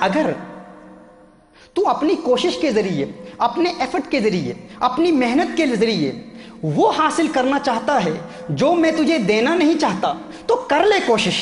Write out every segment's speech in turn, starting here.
اگر تو اپنی کوشش کے ذریعے، اپنے ایفرٹ کے ذریعے، اپنی محنت کے ذریعے وہ حاصل کرنا چاہتا ہے جو میں تجھے دینا نہیں چاہتا، تو کر لے کوشش،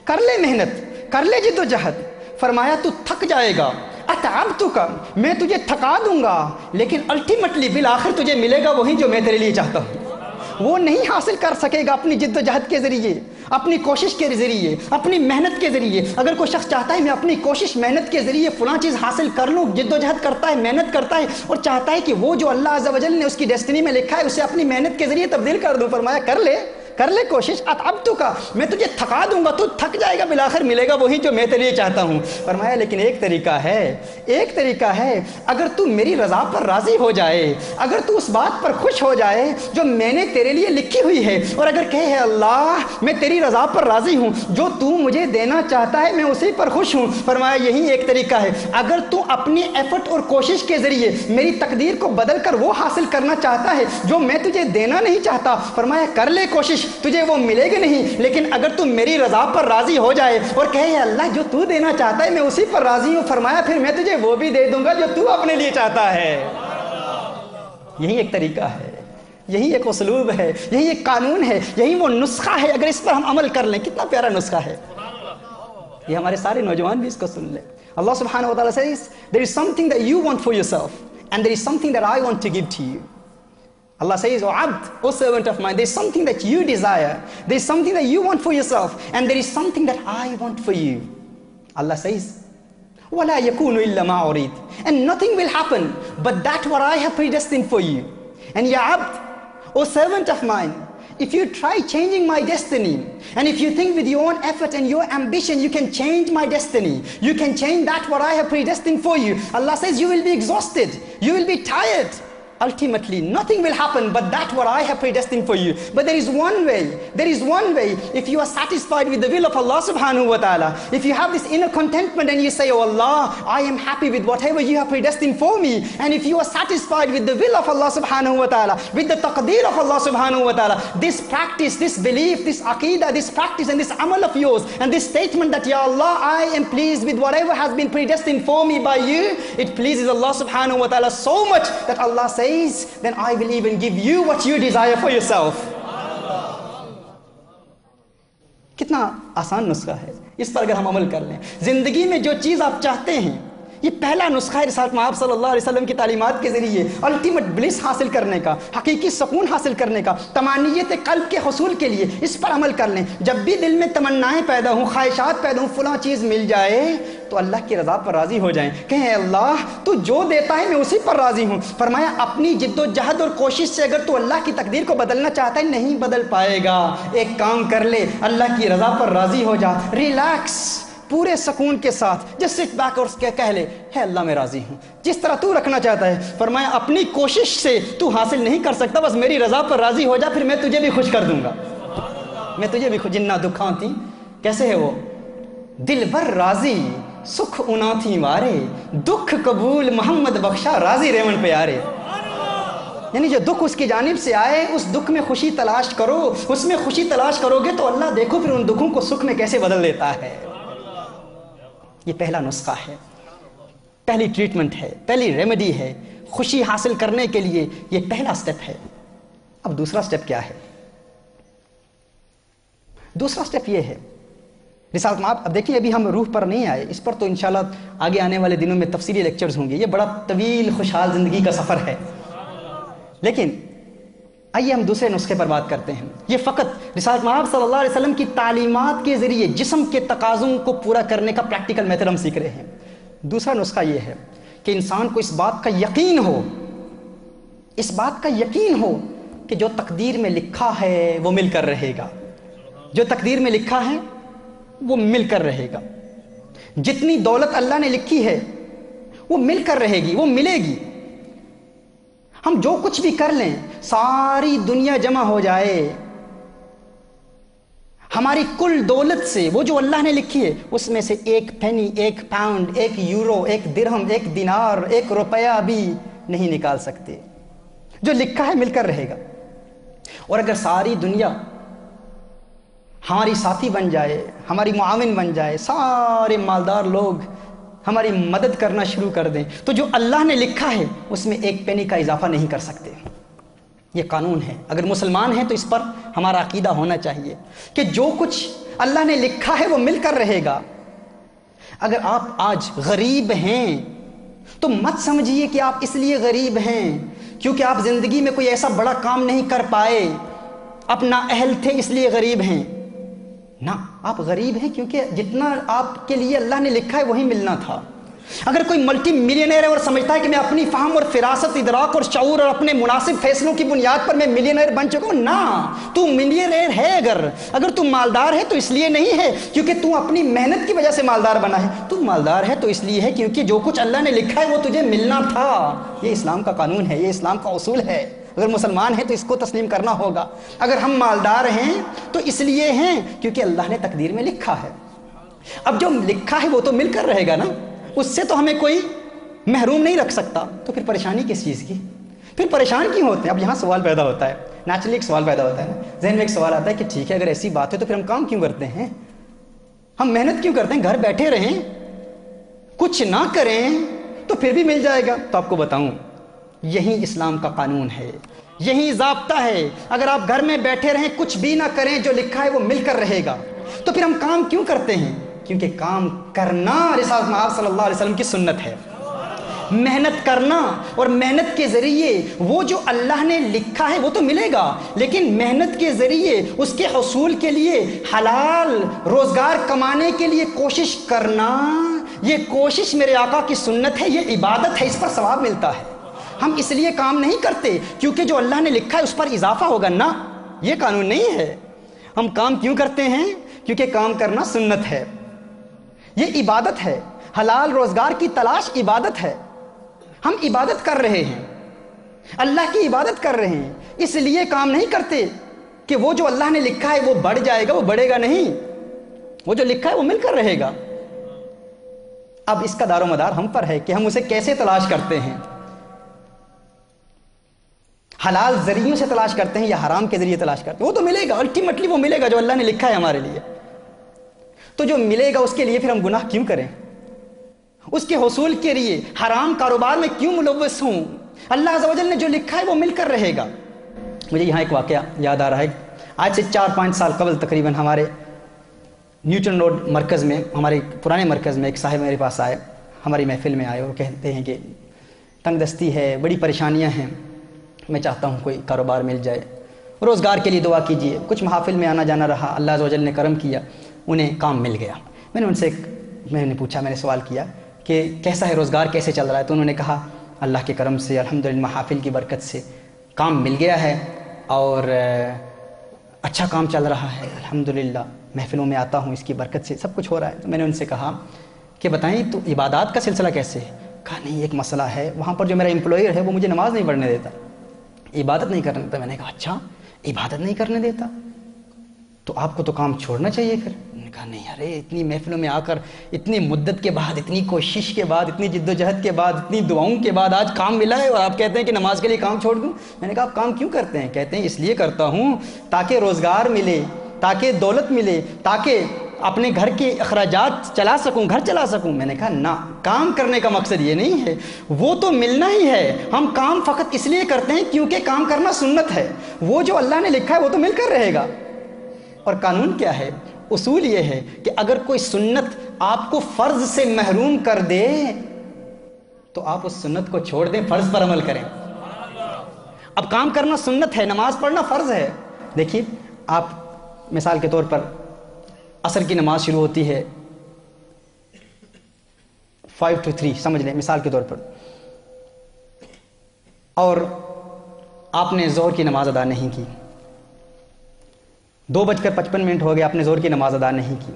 کر لے محنت، کر لے جد و جہد۔ فرمایا تو تھک جائے گا، اتعبتک، میں تجھے تھکا دوں گا، لیکن الٹیمیٹلی بالآخر تجھے ملے گا وہی جو میں تیرے لیے چاہتا ہوں۔ وہ نہیں حاصل کر سکے گا اپنی جد و جہد کے ذریعے، اپنی کوشش کے ذریعے، اپنی محنت کے ذریعے۔ اگر کوئی شخص چاہتا ہے میں اپنی کوشش محنت کے ذریعے فلاں چیز حاصل کر لوں، جد و جہد کرتا ہے، محنت کرتا ہے، اور چاہتا ہے کہ وہ جو اللہ عز و جل نے اس کی ڈیسٹنی میں لکھا ہے اسے اپنی محنت کے ذریعے تبدیل کر دوں، فرمایا کر لے کوشش، اتعبتک، میں تجھے تھکا دوں گا، تو تھک جائے گا، بالآخر ملے گا وہی جو میں تیرے لیے چاہتا ہوں۔ فرمایا لیکن ایک طریقہ ہے، اگر تو میری رضا پر راضی ہو جائے، اگر تو اس بات پر خوش ہو جائے جو میں نے تیرے لیے لکھی ہوئی ہے، اور اگر کہے ہے اللہ میں تیری رضا پر راضی ہوں، جو تو مجھے دینا چاہتا ہے میں اسی پر خوش ہوں۔ فرمایا یہی ایک طریقہ ہے، اگر تو اپنی ایفرٹ اور کوشش کے ذریعے میری تقدیر کو بدل کر وہ حاصل کرنا چاہتا ہے جو میں تجھے دینا نہیں چاہتا، فرمایا کر لے کوشش، تجھے وہ ملے گا نہیں، لیکن اگر تم میری رضا پر راضی ہو جائے اور کہے اللہ جو تو دینا چاہتا ہے میں اسی پر راضی ہوں، فرمایا پھر میں تجھے وہ بھی دے دوں گا جو تو اپنے لیے چاہتا ہے۔ یہی ایک طریقہ ہے، یہی ایک اسلوب ہے، یہی ایک قانون ہے، یہی وہ نسخہ ہے۔ اگر اس پر ہم عمل کر لیں، کتنا پیارا نسخہ ہے، یہ ہمارے سارے نوجوان بھی اس کو سن لیں۔ اللہ سبحانہ و تعالیٰ says there is something that you want for yourself and there is something that I want to give to you. Allah says, O abd, O servant of mine, there is something that you desire, there is something that you want for yourself, and there is something that I want for you. Allah says, وَلَا يَكُونُ إِلَّا مَا أُرِيدُ, and nothing will happen but that what I have predestined for you. And ya abd, O servant of mine, if you try changing my destiny, and if you think with your own effort and your ambition you can change my destiny, you can change that what I have predestined for you, Allah says you will be exhausted, you will be tired. Ultimately, nothing will happen but that what I have predestined for you. But there is one way, if you are satisfied with the will of Allah subhanahu wa ta'ala, if you have this inner contentment and you say, oh Allah, I am happy with whatever you have predestined for me, and if you are satisfied with the will of Allah subhanahu wa ta'ala, with the taqdeer of Allah subhanahu wa ta'ala, this practice, this belief, this aqidah, this practice and this amal of yours, and this statement that, Ya Allah, I am pleased with whatever has been predestined for me by you, it pleases Allah subhanahu wa ta'ala so much that Allah says, then I will even give you what you desire for yourself. کتنا آسان نسخہ ہے، اس پر اگر ہم عمل کر لیں، زندگی میں جو چیز آپ چاہتے ہیں، یہ پہلا نسخہ ہے رسالت مآب صلی اللہ علیہ وسلم کی تعلیمات کے ذریعے الٹیمیٹ بلیس حاصل کرنے کا، حقیقی سکون حاصل کرنے کا، تمانیت قلب کے حصول کے لیے اس پر عمل کر لیں۔ جب بھی دل میں تمنائیں پیدا ہوں، خواہشات پیدا ہوں، فلاں چیز مل جائے تو اللہ کی رضا پر راضی ہو جائیں، کہیں اللہ تو جو دیتا ہے میں اسی پر راضی ہوں۔ فرمایا اپنی جد و جہد اور کوشش سے اگر تو اللہ کی تقدیر کو بدلنا چاہتا ہے نہیں بدل پائے گا، ایک کام کر لے، اللہ کی رضا پر راضی ہو جا، ریلیکس، پورے سکون کے ساتھ جس سٹ بیک اور کہہ لے ہے اللہ میں راضی ہوں جس طرح تو رکھنا چاہتا ہے۔ فرمایا اپنی کوشش سے تو حاصل نہیں کر سکتا، بس میری رضا پر راضی ہو جا، پھر میں تجھے بھی خوش کر دوں گا، میں تجھے بھی خوش۔ جنہ دکھاں تھی، کیسے ہے وہ؟ دل بر راضی سکھ انا تھی وارے، دکھ قبول محمد بخشا راضی ریون پیارے۔ یعنی جو دکھ اس کی جانب سے آئے اس دکھ میں خوشی تلاش کرو، اس میں خوشی تلاش کرو گے تو اللہ دیکھو پھر ان دکھوں کو سکھ میں کیسے بدل دیتا ہے۔ یہ پہلا نسخہ ہے، پہلی ٹریٹمنٹ ہے، پہلی ریمیڈی ہے خوشی حاصل کرنے کے لیے، یہ پہلا سٹیپ ہے۔ اب دوسرا سٹیپ کیا ہے؟ دوسرا سٹیپ یہ ہے رسالت مآب۔ اب دیکھیں ابھی ہم روح پر نہیں آئے، اس پر تو انشاءاللہ آگے آنے والے دنوں میں تفصیلی لیکچرز ہوں گے، یہ بڑا طویل خوشحال زندگی کا سفر ہے۔ لیکن آئیے ہم دوسرے نسخے پر بات کرتے ہیں۔ یہ فقط رسالت مآب صلی اللہ علیہ وسلم کی تعلیمات کے ذریعے جسم کے تقاضوں کو پورا کرنے کا پریکٹیکل میتھڈ ہم سیکھ رہے ہیں۔ دوسرا نسخہ یہ ہے کہ انسان کو اس بات کا یقین ہو، اس بات کا یقین ہو کہ جو تقدیر میں لکھا ہے وہ مل کر رہے گا، جو تقدیر میں لکھا ہے وہ مل کر رہے گا۔ جتنی دولت اللہ نے لکھی ہے وہ مل کر رہے گی، وہ ملے گی۔ ہم جو کچھ بھی کر لیں، ساری دنیا جمع ہو جائے، ہماری کل دولت سے وہ جو اللہ نے لکھی ہے اس میں سے ایک پینی، ایک پاؤنڈ، ایک یورو، ایک درہم، ایک دینار، ایک روپیہ بھی نہیں نکال سکتے۔ جو لکھا ہے مل کر رہے گا۔ اور اگر ساری دنیا ہماری ساتھی بن جائے، ہماری معاون بن جائے، سارے مالدار لوگ ہماری مدد کرنا شروع کر دیں تو جو اللہ نے لکھا ہے اس میں ایک پینی کا اضافہ نہیں کر سکتے. یہ قانون ہے. اگر مسلمان ہیں تو اس پر ہمارا عقیدہ ہونا چاہیے کہ جو کچھ اللہ نے لکھا ہے وہ مل کر رہے گا. اگر آپ آج غریب ہیں تو مت سمجھیے کہ آپ اس لیے غریب ہیں کیونکہ آپ زندگی میں کوئی ایسا بڑا کام نہیں کر پائے, اپنا اہل تھے اس لیے غریب ہیں. نہ, آپ غریب ہیں کیونکہ جتنا آپ کے لیے اللہ نے لکھا ہے وہی ملنا تھا. اگر کوئی ملٹی ملینئر ہے اور سمجھتا ہے کہ میں اپنی فہم اور فراست, ادراک اور شعور اور اپنے مناسب فیصلوں کی بنیاد پر میں ملینئر بن چکا ہوں, نہ, تو ملینئر ہے. اگر تو مالدار ہے تو اس لیے نہیں ہے کیونکہ تو اپنی محنت کی وجہ سے مالدار بنا ہے. تو مالدار ہے تو اس لیے ہے کیونکہ جو کچھ اللہ نے لکھا ہے وہ تجھے ملنا تھا. یہ اسلام کا قانون ہے, یہ اسلام کا اصول ہے. اگر مسلمان ہیں تو اس کو تسلیم کرنا ہوگا. اگر ہم مالدار ہیں تو اس لیے ہیں کیونکہ اللہ نے تقدیر میں لکھا ہے. اب جو لکھا ہے وہ تو مل کر رہے گا نا, اس سے تو ہمیں کوئی محروم نہیں رکھ سکتا. تو پھر پریشانی کس چیز کی, پھر پریشان کیوں ہوتے ہیں؟ اب یہاں سوال پیدا ہوتا ہے, نیچرلی ایک سوال پیدا ہوتا ہے نا, ذہن میں ایک سوال آتا ہے کہ ٹھیک ہے اگر ایسی بات ہے تو پھر ہم کام کیوں کرتے ہیں, ہم محنت کیوں کرتے ہیں, گھر بیٹھے رہیں کچھ نہ کریں تو پھر بھی مل جائے گا. تو آپ کو بتاؤں, یہی اسلام کا قانون ہے, یہی ضابطہ ہے. اگر آپ گھر میں بیٹھے رہیں کچھ بھی نہ کریں, جو لکھا ہے وہ مل کر رہے گا. تو پھر ہم کام کیوں کرتے ہیں؟ کیونکہ کام کرنا رسالت مآب صلی اللہ علیہ وسلم کی سنت ہے. محنت کرنا, اور محنت کے ذریعے وہ جو اللہ نے لکھا ہے وہ تو ملے گا, لیکن محنت کے ذریعے اس کے حصول کے لیے حلال روزگار کمانے کے لیے کوشش کرنا, یہ کوشش میرے آقا کی سنت ہے, یہ عبادت ہے, اس پر ثواب ملتا ہے. ہم اس لیے کام نہیں کرتے کیونکہ جو اللہ نے لکھا ہے اس پر اضافہ ہوگا, نہ, یہ قانون نہیں ہے. ہم کام کیوں کرتے ہیں؟ کیونکہ کام کرنا سنت ہے, یہ عبادت ہے. حلال روزگار کی تلاش عبادت ہے. ہم عبادت کر رہے ہیں, اللہ کی عبادت کر رہے ہیں, اس لیے کام نہیں کرتے کہ وہ جو اللہ نے لکھا ہے وہ بڑھ جائے گا, وہ بڑھے گا نہیں. وہ جو لکھا ہے وہ مل کر رہے گا. اب اس کا دار و مدار ہم پر ہے کہ ہم اسے کیسے تلاش کرتے ہیں. حلال ذریعوں سے تلاش کرتے ہیں یا حرام کے ذریعے تلاش کرتے ہیں, وہ تو ملے گا, الٹیمیٹلی وہ ملے گا جو اللہ نے لکھا ہے ہمارے لیے. تو جو ملے گا اس کے لیے پھر ہم گناہ کیوں کریں؟ اس کے حصول کے لیے حرام کاروبار میں کیوں ملوث ہوں؟ اللہ عز و جل نے جو لکھا ہے وہ مل کر رہے گا. مجھے یہاں ایک واقعہ یاد آ رہا ہے. آج سے 4-5 سال قبل تقریباً ہمارے نیوٹن روڈ مرکز میں, ہمارے پرانے مرکز میں ایک صاحب میرے پاس آئے, ہماری محفل میں آئے اور کہتے ہیں کہ تنگ دستی ہے, بڑی پریشانیاں ہیں, میں چاہتا ہوں کوئی کاروبار مل جائے, روزگار کے لیے دعا کیجیے. کچھ محافل میں آنا جانا رہا, اللہ عز و جل نے کرم کیا, انہیں کام مل گیا. میں نے ان سے میں نے پوچھا, میں نے سوال کیا کہ کیسا ہے روزگار, کیسے چل رہا ہے؟ تو انہوں نے کہا اللہ کے کرم سے الحمدللہ محافل کی برکت سے کام مل گیا ہے اور اچھا کام چل رہا ہے الحمدللہ, محفلوں میں آتا ہوں, اس کی برکت سے سب کچھ ہو رہا ہے. تو میں نے ان سے کہا کہ بتائیں تو عبادات کا سلسلہ کیسے ہے؟ کہا نہیں ایک مسئلہ ہے, وہاں پر جو میرا امپلائر ہے وہ مجھے نماز نہیں پڑھنے دیتا, عبادت نہیں کرنے دیتا. میں نے کہا اچھا عبادت نہیں کرنے دیتا, تو آپ کو تو کام چھوڑنا چاہیے پھر. میں نے کہا نہیں, ارے اتنی محفلوں میں آ کر اتنی مدت کے بعد, اتنی کوشش کے بعد, اتنی جد و جہد کے بعد, اتنی دعاؤں کے بعد آج کام ملا ہے اور آپ کہتے ہیں کہ نماز کے لیے کام چھوڑ دوں. میں نے کہا آپ کام کیوں کرتے ہیں؟ کہتے ہیں اس لیے کرتا ہوں تاکہ روزگار ملے, تاکہ دولت ملے, تاکہ اپنے گھر کے اخراجات چلا سکوں, گھر چلا سکوں. میں نے کہا نہ, کام کرنے کا مقصد یہ نہیں ہے, وہ تو ملنا ہی ہے. ہم کام فقط اس لیے کرتے ہیں کیونکہ کام کرنا سنت ہے, وہ جو اللہ نے لکھا ہے وہ تو مل کر رہے گا. اور قانون کیا ہے؟ اصول یہ ہے کہ اگر کوئی سنت آپ کو فرض سے محروم کر دے تو آپ اس سنت کو چھوڑ دیں, فرض پر عمل کریں. اب کام کرنا سنت ہے, نماز پڑھنا فرض ہے. دیکھیے آپ مثال کے طور پر عصر کی نماز شروع ہوتی ہے 5 to 3 سمجھ لیں مثال کے طور پر, اور آپ نے ظہر کی نماز ادا نہیں کی, 2:55 ہو گیا, آپ نے ظہر کی نماز ادا نہیں کی.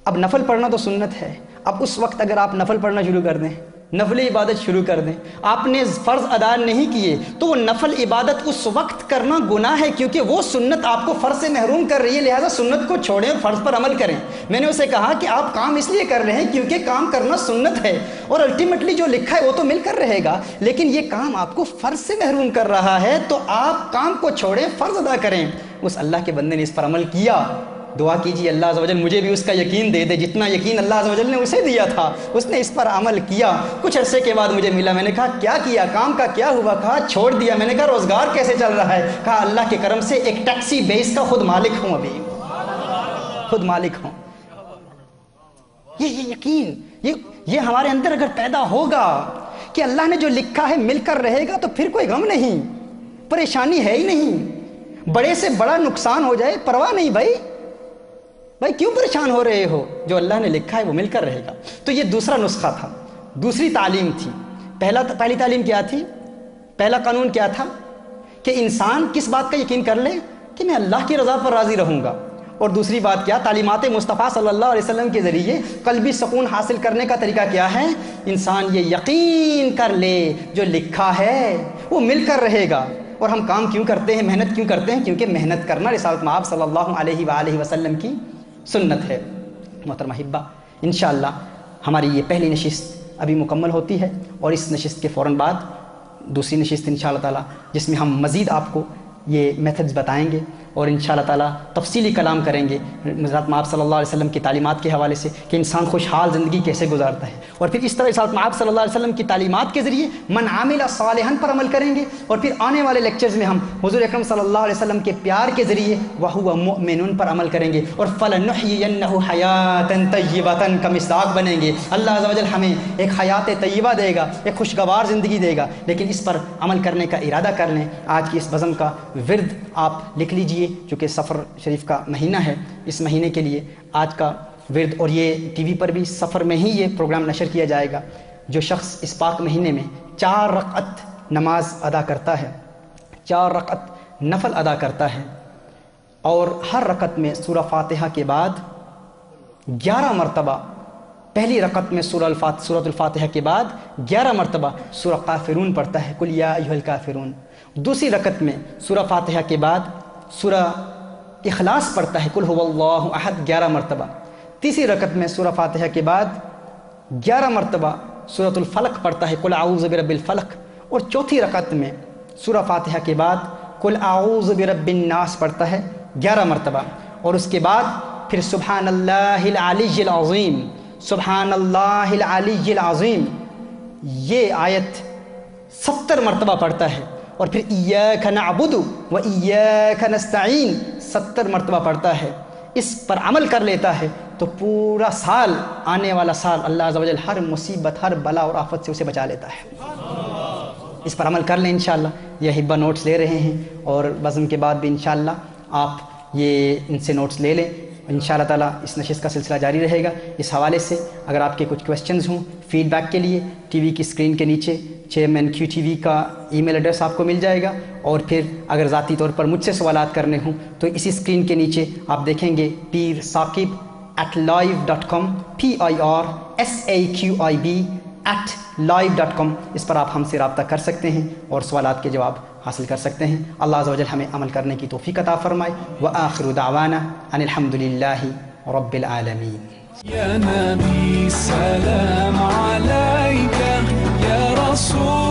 اب نفل پڑھنا تو سنت ہے, اب اس وقت اگر آپ نفل پڑھنا شروع کر دیں, نفل عبادت شروع کر دیں, آپ نے فرض ادا نہیں کیے, تو وہ نفل عبادت اس وقت کرنا گناہ ہے کیونکہ وہ سنت آپ کو فرض سے محروم کر رہی ہے, لہذا سنت کو چھوڑیں, فرض پر عمل کریں. میں نے اسے کہا کہ آپ کام اس لیے کر رہے ہیں کیونکہ کام کرنا سنت ہے اور الٹیمیٹلی جو لکھا ہے وہ تو مل کر رہے گا, لیکن یہ کام آپ کو فرض سے محروم کر رہا ہے, تو آپ کام کو چھوڑیں, فرض ادا کریں. اس اللہ کے بندے نے اس پر عمل کیا, دعا کیجیے اللہ عز و جل مجھے بھی اس کا یقین دے دے جتنا یقین اللہ عز و جل نے اسے دیا تھا. اس نے اس پر عمل کیا. کچھ عرصے کے بعد مجھے ملا, میں نے کہا کیا کیا, کام کا کیا ہوا؟ کہا چھوڑ دیا. میں نے کہا روزگار کیسے چل رہا ہے؟ کہا اللہ کے کرم سے ایک ٹیکسی بیس کا خود مالک ہوں, ابھی خود مالک ہوں. یہ یقین یہ ہمارے اندر اگر پیدا ہوگا کہ اللہ نے جو لکھا ہے مل کر رہے گا, تو پھر کوئی غم نہیں, پریشانی ہے ہی نہیں. بڑے سے بڑا نقصان ہو جائے پرواہ نہیں. بھائی کیوں پریشان ہو رہے ہو؟ جو اللہ نے لکھا ہے وہ مل کر رہے گا. تو یہ دوسرا نسخہ تھا, دوسری تعلیم تھی. پہلی تعلیم کیا تھی؟ پہلا قانون کیا تھا کہ انسان کس بات کا یقین کر لے کہ میں اللہ کی رضا پر راضی رہوں گا. اور دوسری بات کیا؟ تعلیمات مصطفیٰ صلی اللہ علیہ وسلم کے ذریعے قلبی سکون حاصل کرنے کا طریقہ کیا ہے؟ انسان یہ یقین کر لے جو لکھا ہے وہ مل کر رہے گا. اور ہم کام کیوں کرتے ہیں, محنت کیوں کرتے ہیں؟ کیونکہ محنت کرنا رسالت مآب صلی اللہ علیہ وآلہ وسلم کی سنت ہے. محترم احبہ, انشاءاللہ ہماری یہ پہلی نشست ابھی مکمل ہوتی ہے, اور اس نشست کے فوراً بعد دوسری نشست انشاءاللہ تعالی جس میں ہم مزید آپ کو یہ میتھڈز بتائیں گے, اور انشاءاللہ تعالی تفصیلی کلام کریں گے رسالت مآب صلی اللہ علیہ وسلم کی تعلیمات کے حوالے سے کہ انسان خوشحال زندگی کیسے گزارتا ہے. اور پھر اس طرح رسالت مآب صلی اللہ علیہ وسلم کی تعلیمات کے ذریعے من عامل صالحا پر عمل کریں گے. اور پھر آنے والے لیکچرز میں ہم حضور اکرم صلی اللہ علیہ وسلم کے پیار کے ذریعے وَهُوَ مُؤْمِنٌ پر عمل کریں گے. اور فَلَنُحْيِيَنَّهُ حَيَاةً طَيِّبَةً کا مصداق بنیں گے. اللہ عز و جل ہمیں ایک حیات طیبہ دے گا, ایک خوشگوار زندگی دے گا, لیکن اس پر عمل کرنے کا ارادہ کر لیں. آج کی اس بزم کا ورد آپ لکھ لیجئے, چونکہ سفر شریف کا مہینہ ہے. اس مہینے کے لیے آج کا ورد, اور یہ ٹی وی پر بھی سفر میں ہی یہ پروگرام نشر کیا جائے گا. جو شخص اس پاک مہینے میں 4 رکعت نماز ادا کرتا ہے, 4 رکعت نفل ادا کرتا ہے, اور ہر رکعت میں سورہ فاتحہ کے بعد 11 مرتبہ, پہلی رکعت میں سورۃ الفاتحہ کے بعد 11 مرتبہ سورہ کافرون پڑھتا ہے, قل یا ایھا الکافرون. دوسری رکعت میں سورہ فاتحہ کے بعد سورہ اخلاص پڑھتا ہے, قل ھو اللہ احد 11 مرتبہ. تیسری رکعت میں سورہ فاتحہ کے بعد 11 مرتبہ سورۃ الفلق پڑھتا ہے, قل اعوذ برب الفلق. اور چوتھی رکعت میں سورہ فاتحہ کے بعد قل اعوذ برب الناس پڑھتا ہے 11 مرتبہ. اور اس کے بعد پھر سبحان اللہ العلی العظیم, سبحان اللہ العلی العظیم, یہ آیت 70 مرتبہ پڑھتا ہے. اور پھر ایاک نعبد و ایاک نستعین 70 مرتبہ پڑھتا ہے. اس پر عمل کر لیتا ہے تو پورا سال, آنے والا سال, اللہ عز و جل ہر مصیبت, ہر بلا اور آفت سے اسے بچا لیتا ہے. اس پر عمل کر لیں انشاءاللہ. یہ احبہ نوٹس لے رہے ہیں, اور بزم کے بعد بھی انشاءاللہ آپ یہ ان سے نوٹس لے لیں. انشاءاللہ تعالیٰ اس نشست کا سلسلہ جاری رہے گا. اس حوالے سے اگر آپ کے کچھ کویسچنز ہوں, فیڈ بیک کے لیے ٹی وی کی اسکرین کے نیچے چیئرمین کیو ٹی وی کا ای میل ایڈریس آپ کو مل جائے گا. اور پھر اگر ذاتی طور پر مجھ سے سوالات کرنے ہوں تو اسی اسکرین کے نیچے آپ دیکھیں گے پیر ثاقب @live.com, PIRSAQIB @live.com. اس پر آپ ہم سے رابطہ کر سکتے ہیں اور سوالات کے جواب حاصل کر سکتے ہیں. اللہ عز و جل ہمیں عمل کرنے کی توفیق عطا فرمائے. وآخر دعوانا ان الحمد للہ رب العالمین. يا نبي سلام عليك يا رسول